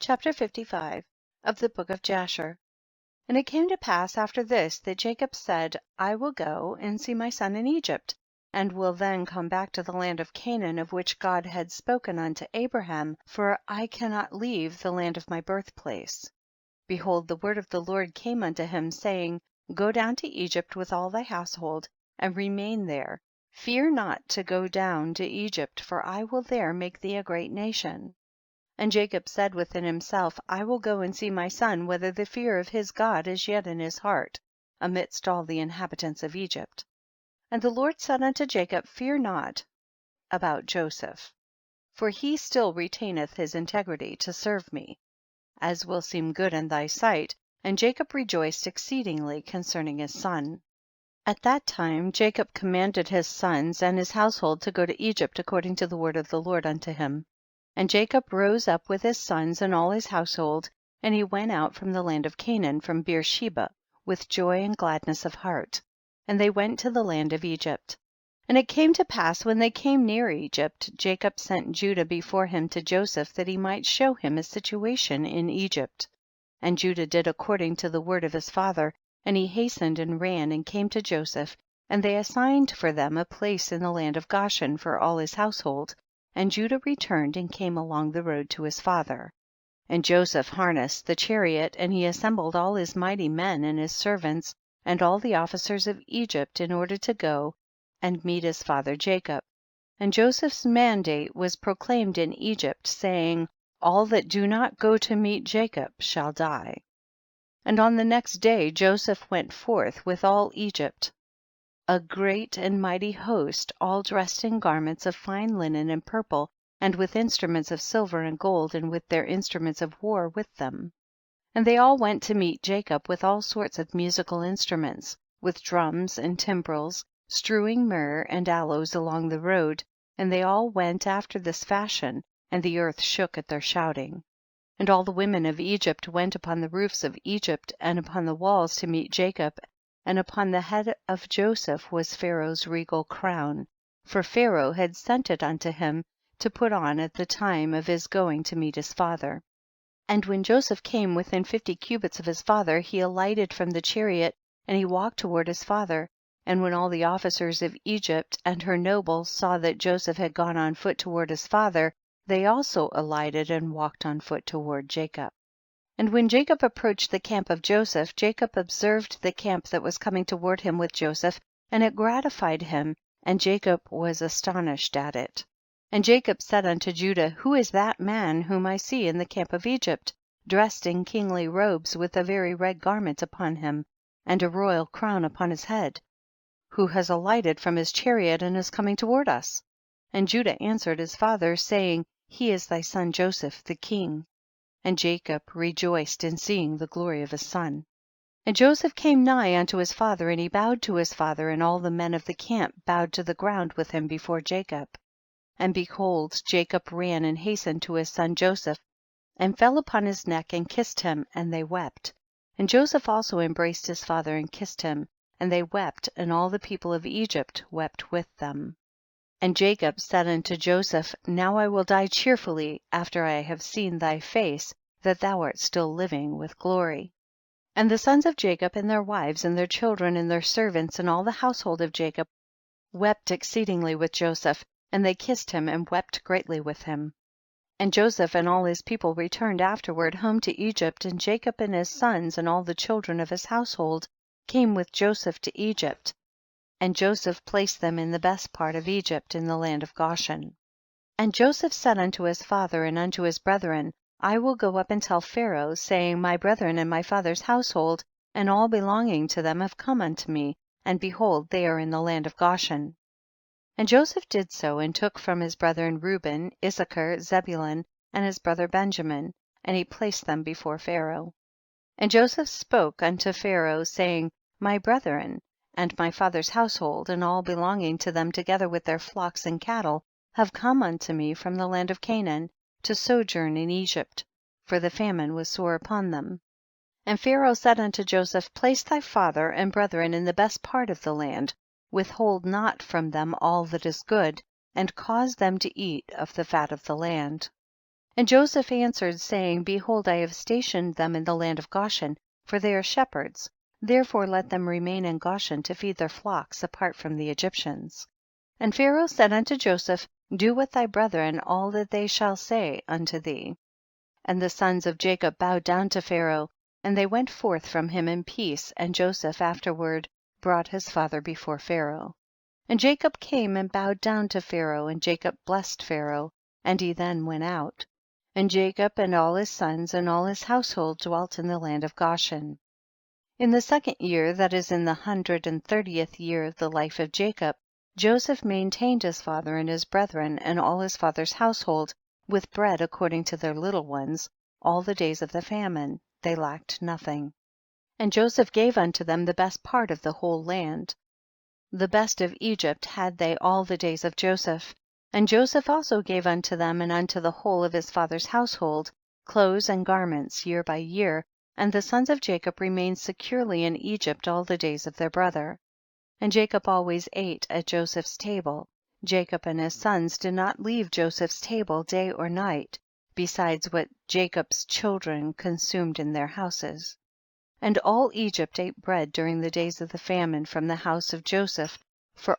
Chapter 55 of the Book of Jasher. And it came to pass after this that Jacob said, I will go and see my son in Egypt, and will then come back to the land of Canaan, of which God had spoken unto Abraham, for I cannot leave the land of my birthplace. Behold, the word of the Lord came unto him, saying, Go down to Egypt with all thy household, and remain there. Fear not to go down to Egypt, for I will there make thee a great nation. And Jacob said within himself, I will go and see my son, whether the fear of his God is yet in his heart, amidst all the inhabitants of Egypt. And the Lord said unto Jacob, Fear not about Joseph, for he still retaineth his integrity to serve me, as will seem good in thy sight. And Jacob rejoiced exceedingly concerning his son. At that time Jacob commanded his sons and his household to go to Egypt according to the word of the Lord unto him. And Jacob rose up with his sons and all his household, and he went out from the land of Canaan, from Beersheba, with joy and gladness of heart. And they went to the land of Egypt. And it came to pass, when they came near Egypt, Jacob sent Judah before him to Joseph, that he might show him his situation in Egypt. And Judah did according to the word of his father, and he hastened and ran and came to Joseph, and they assigned for them a place in the land of Goshen for all his household. And Judah returned and came along the road to his father. And Joseph harnessed the chariot, and he assembled all his mighty men and his servants and all the officers of Egypt, in order to go and meet his father Jacob. And Joseph's mandate was proclaimed in Egypt, saying, All that do not go to meet Jacob shall die. And on the next day Joseph went forth with all Egypt, a great and mighty host, all dressed in garments of fine linen and purple, and with instruments of silver and gold, and with their instruments of war with them. And they all went to meet Jacob with all sorts of musical instruments, with drums and timbrels, strewing myrrh and aloes along the road, and they all went after this fashion, and the earth shook at their shouting. And all the women of Egypt went upon the roofs of Egypt and upon the walls to meet Jacob, and upon the head of Joseph was Pharaoh's regal crown, for Pharaoh had sent it unto him to put on at the time of his going to meet his father. And when Joseph came within 50 cubits of his father, he alighted from the chariot, and he walked toward his father. And when all the officers of Egypt and her nobles saw that Joseph had gone on foot toward his father, they also alighted and walked on foot toward Jacob. And when Jacob approached the camp of Joseph, Jacob observed the camp that was coming toward him with Joseph, and it gratified him, and Jacob was astonished at it. And Jacob said unto Judah, Who is that man whom I see in the camp of Egypt, dressed in kingly robes, with a very red garment upon him, and a royal crown upon his head? Who has alighted from his chariot and is coming toward us? And Judah answered his father, saying, He is thy son Joseph the king. And Jacob rejoiced in seeing the glory of his son. And Joseph came nigh unto his father, and he bowed to his father, and all the men of the camp bowed to the ground with him before Jacob. And behold, Jacob ran and hastened to his son Joseph, and fell upon his neck and kissed him, and they wept. And Joseph also embraced his father and kissed him, and they wept, and all the people of Egypt wept with them. And Jacob said unto Joseph, Now I will die cheerfully, after I have seen thy face, that thou art still living with glory. And the sons of Jacob and their wives and their children and their servants and all the household of Jacob wept exceedingly with Joseph, and they kissed him and wept greatly with him. And Joseph and all his people returned afterward home to Egypt, and Jacob and his sons and all the children of his household came with Joseph to Egypt. And Joseph placed them in the best part of Egypt, in the land of Goshen. And Joseph said unto his father and unto his brethren, I will go up and tell Pharaoh, saying, My brethren and my father's household and all belonging to them have come unto me, and behold, they are in the land of Goshen. And Joseph did so, and took from his brethren Reuben, Issachar, Zebulun, and his brother Benjamin, and he placed them before Pharaoh. And Joseph spoke unto Pharaoh, saying, My brethren and my father's household, and all belonging to them, together with their flocks and cattle, have come unto me from the land of Canaan, to sojourn in Egypt, for the famine was sore upon them. And Pharaoh said unto Joseph, Place thy father and brethren in the best part of the land, withhold not from them all that is good, and cause them to eat of the fat of the land. And Joseph answered, saying, behold, I have stationed them in the land of Goshen, for they are shepherds, therefore let them remain in Goshen to feed their flocks apart from the Egyptians. And Pharaoh said unto Joseph, do with thy brethren all that they shall say unto thee. And the sons of Jacob bowed down to Pharaoh, and they went forth from him in peace, and Joseph afterward brought his father before Pharaoh. And Jacob came and bowed down to Pharaoh, and Jacob blessed Pharaoh, and he then went out. And Jacob and all his sons and all his household dwelt in the land of Goshen. In the 2nd year, that is in the 130th year of the life of Jacob, Joseph maintained his father and his brethren and all his father's household with bread according to their little ones, all the days of the famine, they lacked nothing. And Joseph gave unto them the best part of the whole land. The best of Egypt had they all the days of Joseph. And Joseph also gave unto them and unto the whole of his father's household clothes and garments year by year, and the sons of Jacob remained securely in Egypt all the days of their brother. And Jacob always ate at Joseph's table. Jacob and his sons did not leave Joseph's table day or night, besides what Jacob's children consumed in their houses. And all Egypt ate bread during the days of the famine from the house of Joseph, for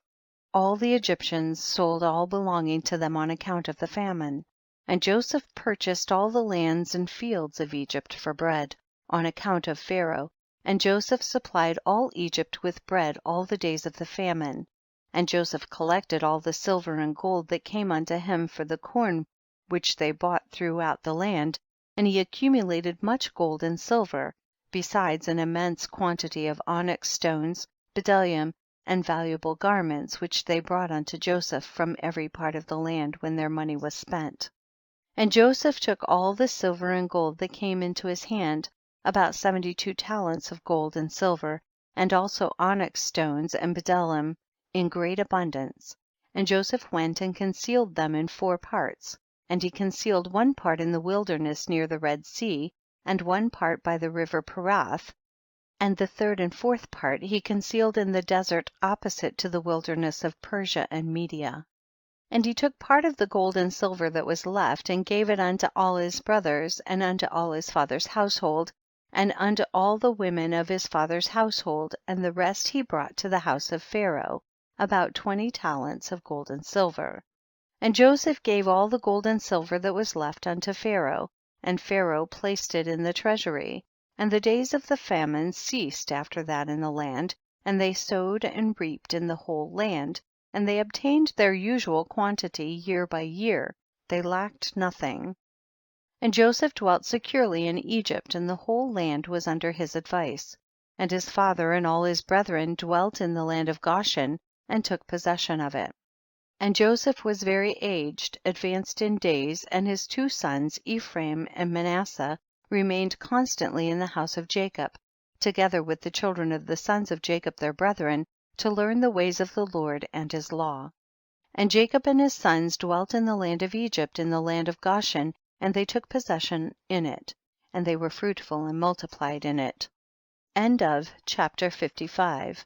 all the Egyptians sold all belonging to them on account of the famine. And Joseph purchased all the lands and fields of Egypt for bread, on account of Pharaoh, and Joseph supplied all Egypt with bread all the days of the famine. And Joseph collected all the silver and gold that came unto him for the corn which they bought throughout the land, and he accumulated much gold and silver, besides an immense quantity of onyx stones, bdellium, and valuable garments, which they brought unto Joseph from every part of the land when their money was spent. And Joseph took all the silver and gold that came into his hand, about 72 talents of gold and silver, and also onyx stones and bdellium in great abundance. And Joseph went and concealed them in 4 parts, and he concealed one part in the wilderness near the Red Sea, and one part by the river Perath, and the 3rd and 4th part he concealed in the desert opposite to the wilderness of Persia and Media. And he took part of the gold and silver that was left, and gave it unto all his brothers, and unto all his father's household, and unto all the women of his father's household, and the rest he brought to the house of Pharaoh, about 20 talents of gold and silver. And Joseph gave all the gold and silver that was left unto Pharaoh, and Pharaoh placed it in the treasury. And the days of the famine ceased after that in the land, and they sowed and reaped in the whole land, and they obtained their usual quantity year by year, they lacked nothing. And Joseph dwelt securely in Egypt, and the whole land was under his advice. And his father and all his brethren dwelt in the land of Goshen, and took possession of it. And Joseph was very aged, advanced in days, and his 2 sons, Ephraim and Manasseh, remained constantly in the house of Jacob, together with the children of the sons of Jacob their brethren, to learn the ways of the Lord and his law. And Jacob and his sons dwelt in the land of Egypt, in the land of Goshen, and they took possession in it, and they were fruitful and multiplied in it. End of chapter 55.